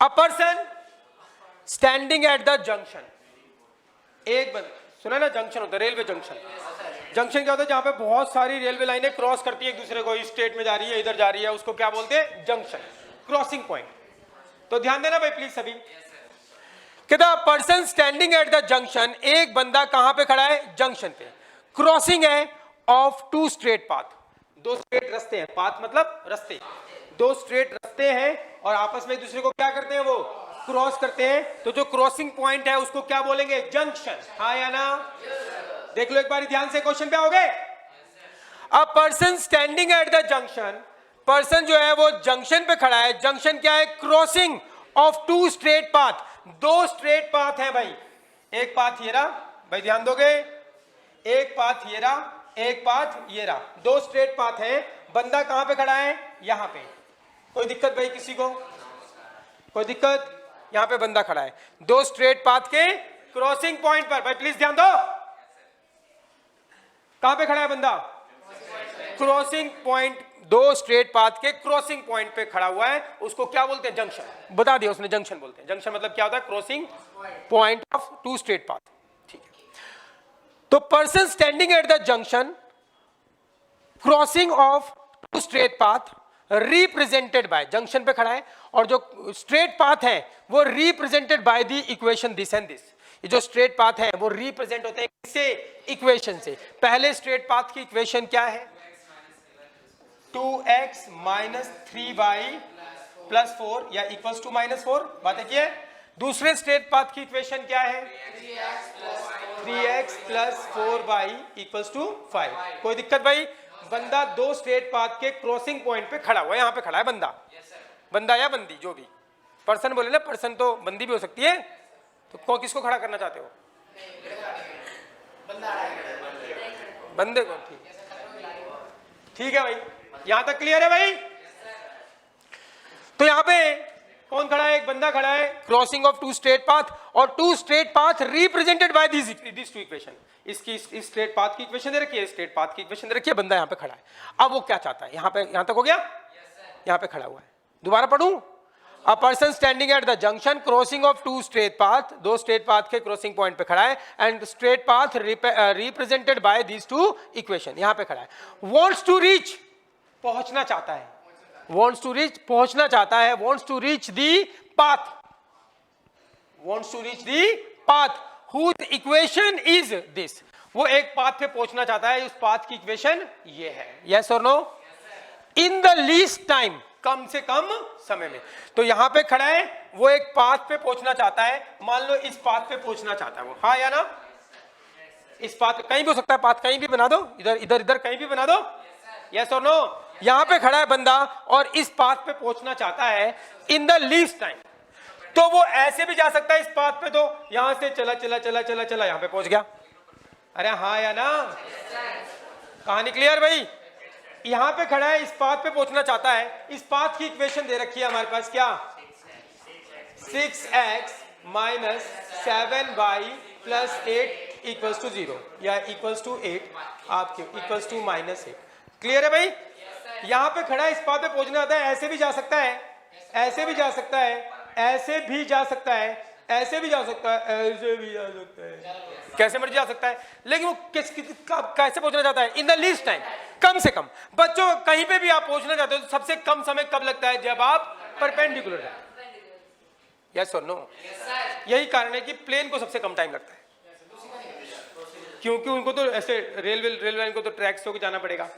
A person standing at the junction, एक बंदा, सुना ना जंक्शन होता है, रेलवे जंक्शन। जंक्शन क्या होता है? जहां पे बहुत सारी रेलवे लाइनें क्रॉस करती है एक दूसरे को, इस स्टेट में जा रही है, इधर जा रही है, उसको क्या बोलते हैं? Junction, crossing point. तो ध्यान देना भाई प्लीज सभी। कहता person standing at the junction, एक बंदा कहां पे खड़ा है? जंक्शन पे। क्रॉसिंग है ऑफ टू स्ट्रेट पाथ, दो स्ट्रेट रास्ते हैं, पाथ मतलब रास्ते, दो स्ट्रेट रास्ते हैं और आपस में एक दूसरे को क्या करते हैं? वो क्रॉस करते हैं। तो जो क्रॉसिंग पॉइंट है उसको क्या बोलेंगे? जंक्शन। हाँ या ना? देख लो एक बार ध्यान से, क्वेश्चन पे आओगे। A person standing at the junction, person जो है वो जंक्शन पे खड़ा है। जंक्शन क्या है? Crossing of two straight path, दो स्ट्रेट पाथ है भाई। एक पाथ ये रहा भाई, ध्यान दोगे, एक पाथ ये रहा, एक पाथ ये रहा, दो स्ट्रेट पाथ है। बंदा कहां पे खड़ा है? यहां पे। कोई दिक्कत भाई किसी को? कोई दिक्कत? यहां पे बंदा खड़ा है दो स्ट्रेट पाथ के क्रॉसिंग पॉइंट पर। भाई प्लीज ध्यान दो, कहां पे खड़ा है बंदा? क्रॉसिंग पॉइंट, दो स्ट्रेट पाथ के क्रॉसिंग पॉइंट पे खड़ा हुआ है, उसको क्या बोलते हैं? जंक्शन। बता दिया उसने, जंक्शन बोलते हैं। जंक्शन मतलब क्या होता है? Crossing point of two straight path. ठीक है, तो person standing at the junction, crossing of two straight path, represented by, junction पे खड़ा है और जो स्ट्रेट पाथ है वो represented by the equation this and this. ये जो स्ट्रेट पाथ है वो रिप्रेजेंट होते हैं किससे? इक्वेशन से। पहले स्ट्रेट पाथ की इक्वेशन क्या है? 2x माइनस 3y प्लस 4 या इक्वल्स टू माइनस 4, बात की है। दूसरे स्ट्रेट पाथ की इक्वेशन क्या है? 3x plus 4y equals to 5। कोई दिक्कत भाई? बंदा दो स्ट्रेट पाथ के क्रॉसिंग पॉइंट पे खड़ा हुआ है, यहां पे खड़ा है बंदा। बंदा या बंदी, जो भी पर्सन बोले ना, पर्सन तो बंदी भी हो सकती है। तो किसको खड़ा करना चाहते हो? बंदे को। ठीक है भाई, यहां तक क्लियर है भाई? तो यहां पे कौन खड़ा है? एक बंदा खड़ा है, crossing of two straight path, और two straight path represented by this two equation. इसकी इस स्ट्रेट पाथ की इक्वेशन दे रखी है, स्ट्रेट पाथ की इक्वेशन दे रखी है, बंदा यहां पे खड़ा है। अब वो क्या चाहता है? यहां पे, यहां तक हो गया? यहां पे खड़ा हुआ है। दोबारा पढ़ूं? A person standing at the junction, crossing of two straight path, दो स्ट्रेट पाथ के क्रॉसिंग पॉइंट पे खड़ा है, and straight path represented bye these two equation, यहां पे खड़ा है। wants to reach, पहुंचना चाहता है, wants to reach, पहुंचना चाहता है, wants to reach the path, wants to reach the path whose equation is this, वो एक पाथ पे पहुंचना चाहता है, उस पाथ की इक्वेशन ये है। yes or no? in the least time, कम से कम समय में। तो यहां पे खड़ा है, वो एक पाथ पे पहुंचना चाहता है, मान लो इस पाथ पे पहुंचना चाहता है वो। हाँ या ना? इस पाथ कहीं भी हो सकता है, पाथ कहीं भी बना दो, इधर इधर इधर कहीं भी बना दो। यस और नो? यहां पे खड़ा है बंदा और इस पाथ पे पहुंचना चाहता है इन द लीस्ट टाइम। तो वो ऐसे भी जा सकता है इस पाथ पे, तो यहां से चला चला चला चला चला यहां पे पहुंच गया। अरे हाँ या ना? कहानी क्लियर भाई? यहां पे खड़ा है, इस पाथ पे पहुंचना चाहता है, इस पाथ की इक्वेशन दे रखी है हमारे पास, क्या? 6x minus 7y plus 8 equals to 0 या इक्वल्स टू 8, आपके इक्वल्स टू माइनस 8। क्लियर है भाई? यहां पे खड़ा है, इस पाथ पे पहुंचना चाहता है, ऐसे भी जा सकता है, ऐसे भी जा सकता है, ऐसे भी जा सकता है, ऐसे भी जा सकता है, ऐसे भी जा सकता है, कैसे मर्जी जा सकता है, लेकिन वो कैसे पहुंचना चाहता है? इन द लीस्ट टाइम, कम से कम। बच्चों कहीं पे भी आप पहुंचना चाहते हो तो सबसे कम समय कब लगता है? जब आप परपेंडिकुलर है। यस और नो? यही कारण है कि प्लेन को सबसे कम टाइम लगता है, क्योंकि उनको तो ऐसे रेलवे लाइन को तो ट्रैक से होकर जाना पड़ेगा,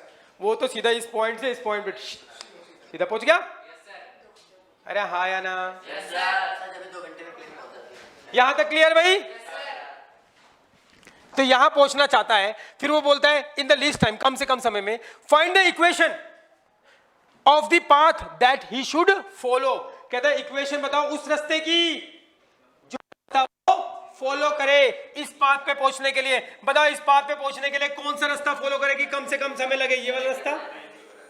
वो तो सीधा इस पॉइंट से इस पॉइंट पे सीधा पहुंच गया। अरे हाँ या ना? यहां तक क्लियर भाई? तो यहां पहुंचना चाहता है, फिर वो बोलता है इन द लीस्ट टाइम, कम से कम समय में, find the equation of the path that he should follow. कहता है इक्वेशन बताओ उस रास्ते की जो वो फॉलो करे इस पाथ पे पहुंचने के लिए। बताओ इस पाथ पे पहुंचने के लिए कौन सा रास्ता फॉलो करे कि कम से कम समय लगे? ये वाला रास्ता,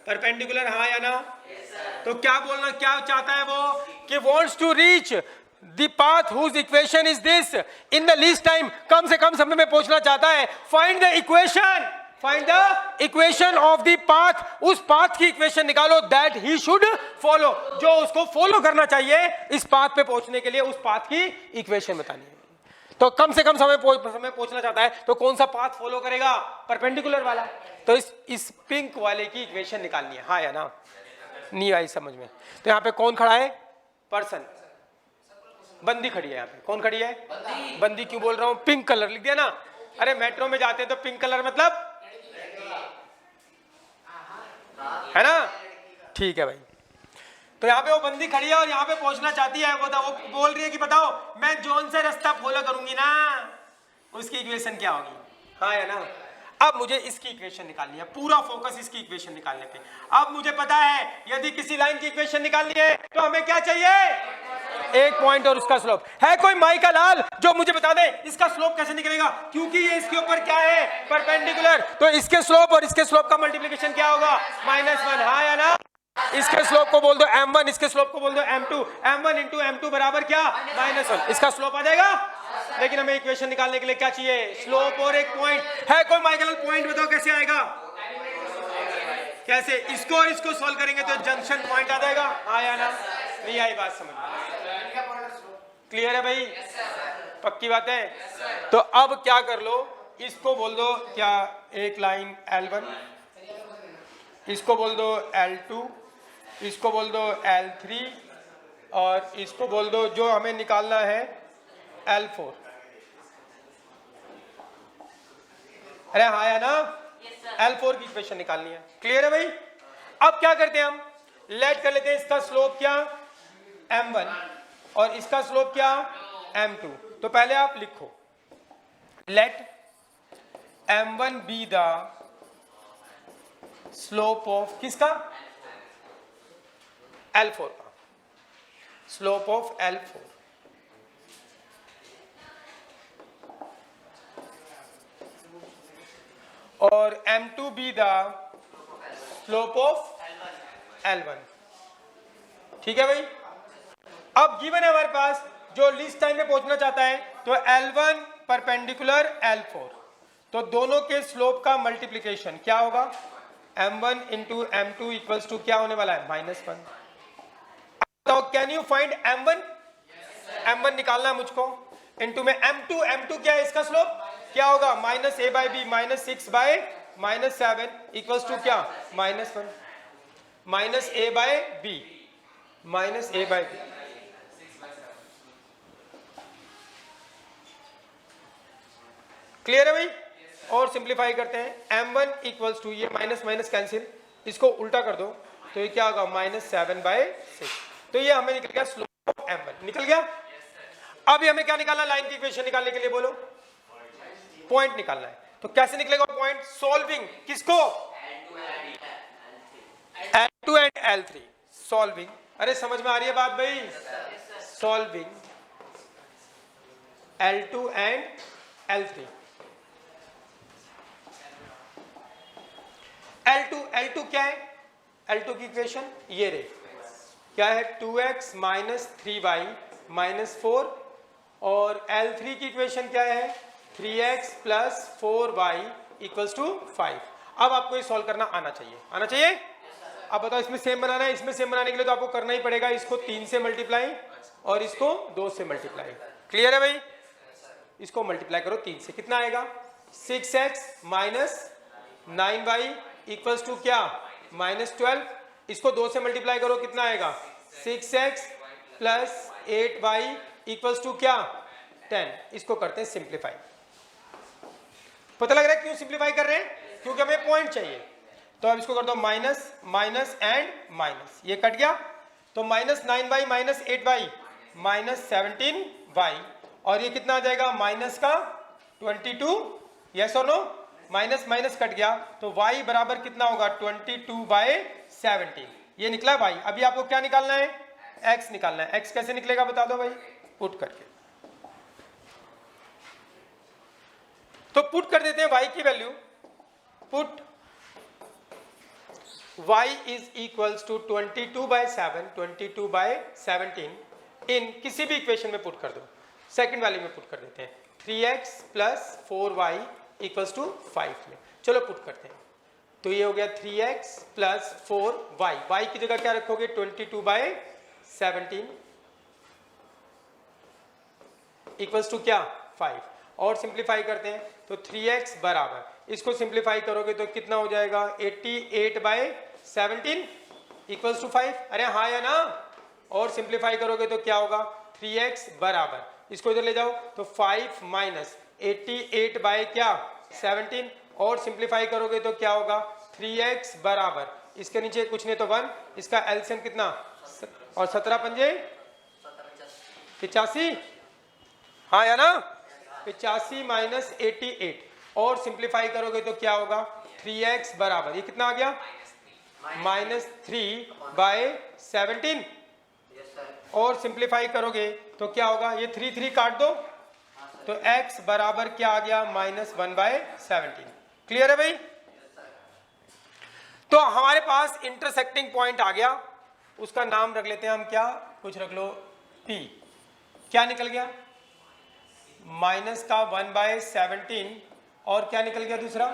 परपेंडिकुलर। हाँ या ना? तो क्या बोलना, क्या चाहता है वो? कि wants to reach the path whose equation is this in the least time, कम से कम समय में पहुंचना चाहता है। find the equation find the equation of the path, उस पाथ की इक्वेशन निकालो दैट ही शुड फॉलो, जो उसको फॉलो करना चाहिए इस पाथ पे पहुंचने के लिए, उस पाथ की इक्वेशन बतानी है। तो कम से कम समय पहुंचना चाहता है तो कौन सा पाथ फॉलो करेगा? परपेंडिकुलर वाला। तो इस पिंक वाले की इक्वेशन निकालनी है, हाँ या ना? नहीं आई समझ में? तो यहाँ पे कौन खड़ा है? पर्सन, बंदी खड़ी है यहाँ पे। कौन खड़ी है? बंदी। क्यों बोल रहा हूँ? पिंक कलर लिख दिया ना। अरे मेट्रो में जाते हैं तो पिंक कलर मतलब है ना? ठीक है भाई। तो यहाँ पे वो बंदी खड़ी है और यहाँ पे पहुंचना चाहती है। वो बोल रही है कि बताओ मैं जोन से रास्ता फॉलो करूंगी ना, उसकी इक्वेशन क्या होगी? हाँ या ना? अब मुझे इसकी इक्वेशन निकालनी है, पूरा फोकस इसकी इक्वेशन निकालने पे। अब मुझे पता है यदि किसी लाइन की इक्वेशन निकालनी है तो हमें क्या चाहिए? एक पॉइंट और उसका स्लोप। है कोई माई का लाल जो मुझे बता दे इसका स्लोप कैसे निकलेगा? क्योंकि ये इसके ऊपर क्या है? परपेंडिकुलर। तो इसके स्लोप और इसके स्लोप का मल्टीप्लिकेशन क्या होगा? -1। हाँ या ना? इसके स्लोप को बोल दो m1, इसके स्लोप को बोल दो m2। m1 इंटू m2 बराबर क्या? -1। इसका स्लोप आ जाएगा। लेकिन हमें इक्वेशन निकालने के लिए क्या चाहिए? स्लोप और एक पॉइंट। है कोई माइकल पॉइंट बताओ कैसे आएगा? कैसे? इसको और इसको सॉल्व करेंगे तो जंक्शन पॉइंट आ जाएगा। हाँ या ना? नहीं आई बात समझ में? क्लियर है भाई? पक्की बात है? तो अब क्या कर लो, इसको बोल दो क्या, एक लाइन L1, इसको बोल दो L2, इसको बोल दो L3 और इसको बोल दो जो हमें निकालना है L4। अरे हाँ या ना? L4 की इक्वेशन निकालनी है। क्लियर है भाई? अब क्या करते हैं हम? लेट कर लेते हैं इसका स्लोप क्या? m1 और इसका स्लोप क्या? m2। तो पहले आप लिखो let m1 be the slope of किसका? L4 का। स्लोप ऑफ L4 और m2 B the slope of L1। ठीक है भाई? अब गिवन है हमारे पास जो लीस्ट टाइम में पहुंचना चाहता है तो L1 परपेंडिकुलर L4, तो दोनों के स्लोप का मल्टीप्लिकेशन क्या होगा? m1 into m2 equals to क्या होने वाला है? -1। तो can you find m1? m1 निकालना है मुझको। इंटू में m2 क्या है? इसका स्लोप क्या होगा? -a/b -6 बाय -7 इक्वल्स टू क्या? -1 -a/b -a/b। क्लियर है भाई? और सिंप्लीफाई करते हैं। m1 इक्वल्स टू ये माइनस माइनस कैंसिल, इसको उल्टा कर दो तो ये क्या होगा? -7/6। तो ये हमें निकल गया स्लोप ऑफ m1। निकल गया। अभी हमें क्या निकालना? लाइन की इक्वेशन निकालने के लिए बोलो। पॉइंट निकालना है। तो कैसे निकलेगा पॉइंट? सॉल्विंग किसको? L2 and L3। सॉल्विंग। अरे समझ में आ रही है बात भाई? Solving L2 and L3। L2 क्या है? L2 की इक्वेशन ये रही, क्या है? 2x - 3y - 4 और L3 की इक्वेशन क्या है? 3x + 4y = 5। अब आपको ये सॉल्व करना आना चाहिए, आना चाहिए। अब बताओ इसमें सेम बनाना है? इसमें सेम बनाने के लिए तो आपको करना ही पड़ेगा इसको 3 से मल्टीप्लाई और इसको 2 से मल्टीप्लाई। क्लियर है भाई? इसको मल्टीप्लाई करो 3 से, कितना आएगा? 6x - 9y = क्या? -12। इसको 2 से मल्टीप्लाई करो, कितना आएगा? 6x + 8y = क्या? 10। इसको करते हैं सिंप्लीफाई। पता लग रहा है क्यों सिंप्लीफाई कर रहे हैं? क्योंकि हमें पॉइंट चाहिए। तो अब इसको कर दो माइनस माइनस एंड माइनस, ये कट गया। तो -9y - 8y -17y और ये कितना आ जाएगा? माइनस का 22। यस और नो? माइनस माइनस कट गया तो y बराबर कितना होगा? 22/17। ये निकला भाई। अभी आपको क्या निकालना है? x निकालना है। x कैसे निकलेगा बता दो भाई? पुट करके। तो पुट कर देते हैं y की वैल्यू। पुट y = 22/7 22/17 इन किसी भी इक्वेशन में पुट कर दो। सेकंड वाली में पुट कर देते हैं 3x + 4y = 5 में। चलो पुट करते हैं, तो ये हो गया 3x प्लस 4y, y की जगह क्या रखोगे 22/17 इक्वल्स टू क्या 5, और सिंप्लीफाई करते हैं तो 3x बराबर, इसको सिंप्लीफाई करोगे तो कितना हो जाएगा 88/17 इक्वल्स टू 5, अरे हाँ या ना, और सिंप्लीफाई करोगे तो क्या होगा 3x बराबर, इसको इधर ले जाओ तो 5 माइनस 88 बाय क्या 17, और सिंप्लीफाई करोगे तो क्या होगा 3x बराबर, इसके नीचे कुछ नहीं तो 1, इसका एलसीएम कितना, और 17 पंजे 85, हाँ या ना, 85 माइनस 88, और सिंप्लीफाई करोगे तो क्या होगा 3x बराबर, ये कितना आ गया -3/17, और सिंप्लीफाई करोगे तो क्या होगा, ये 3 काट दो तो x बराबर क्या आ गया -1/17। क्लियर है भाई? तो हमारे पास इंटरसेक्टिंग पॉइंट आ गया, उसका नाम रख लेते हैं हम, क्या कुछ रख लो P, क्या निकल गया -1/17, और क्या निकल गया दूसरा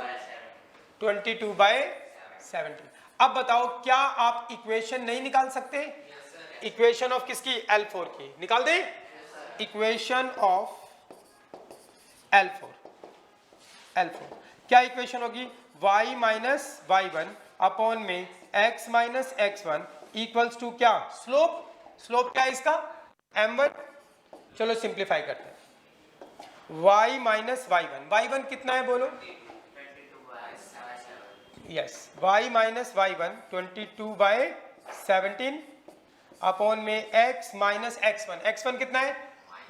22/17। अब बताओ क्या आप इक्वेशन नहीं निकाल सकते? इक्वेशन ऑफ किसकी, L4 की, निकाल दे इक्वेशन ऑफ L4। क्या इक्वेशन होगी, y माइनस y1 अपॉन में x minus x1 equals to क्या स्लोप, स्लोप क्या है इसका m1, चलो सिंप्लीफाई करते हैं, y माइनस y1 कितना है बोलो, yes y minus y1 22/17 upon में x माइनस x1 कितना है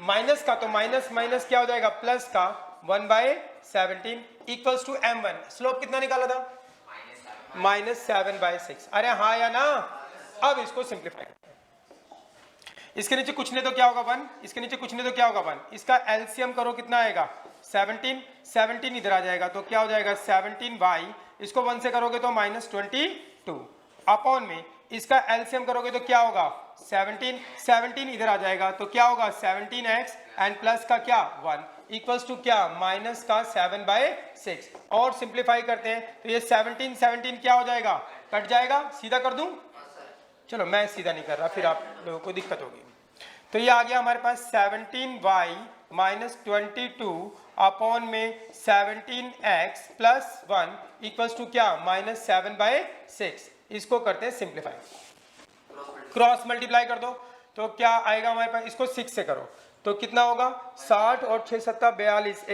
माइनस का, तो माइनस माइनस क्या हो जाएगा प्लस का 1/17 इक्वल्स टू m1, स्लोप कितना निकाला था -7/6, अरे हाँ या ना। अब इसको सिंप्लीफाई करते हैं, इसके नीचे कुछ नहीं तो क्या होगा 1, इसके नीचे कुछ नहीं तो क्या होगा 1, इसका एलसीएम करो कितना आएगा 17 इधर आ जाएगा तो क्या हो जाएगा 17y, इसको 1 से करोगे तो -22 अपॉन में इसका एलसीएम करोगे तो क्या होगा 17 इधर आ जाएगा तो क्या होगा 17x एंड प्लस का क्या 1 इक्वल्स टू क्या माइनस का 7/6, और सिंप्लीफाई करते हैं तो ये 17 क्या हो जाएगा कट जाएगा, सीधा कर दूं, चलो मैं सीधा नहीं कर रहा फिर आप लोगों को दिक्कत होगी, तो ये आ गया हमारे पास 17y माइनस 22 अपॉन में 17x प्लस 1 इक्वल्स टू क्या -7/6, इसको करते हैं सिंप्लीफाई, क्रॉस मल्टीप्लाई कर दो तो क्या आएगा हमारे पास, इसको 6 से करो तो कितना होगा 60 और 6 7 42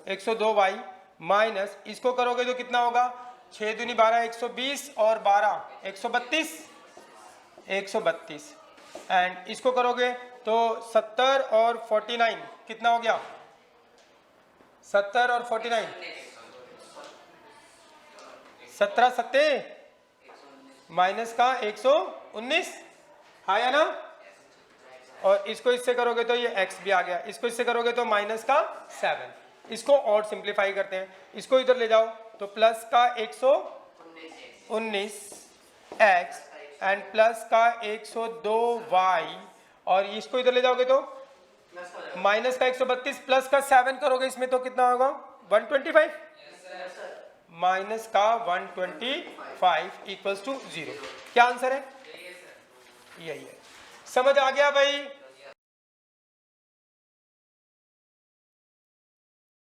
102y माइनस इसको करोगे तो कितना होगा 6 दूनी 12 120 और 12 132 एंड इसको करोगे तो 70 और 49 कितना हो गया 70 और 49 17 सत्ते माइनस का 119, हाँ या ना, और इसको इससे करोगे तो ये x भी आ गया, इसको इससे करोगे तो माइनस का 7, इसको और सिंप्लीफाई करते हैं, इसको इधर ले जाओ तो प्लस का 119x एंड प्लस का 102y, और इसको इधर ले जाओगे तो माइनस का 132 प्लस का 7 करोगे इसमें तो कितना होगा 125, माइनस का 125 इक्वल्स टू 0, क्या आंसर है यही है, समझ आ गया भाई।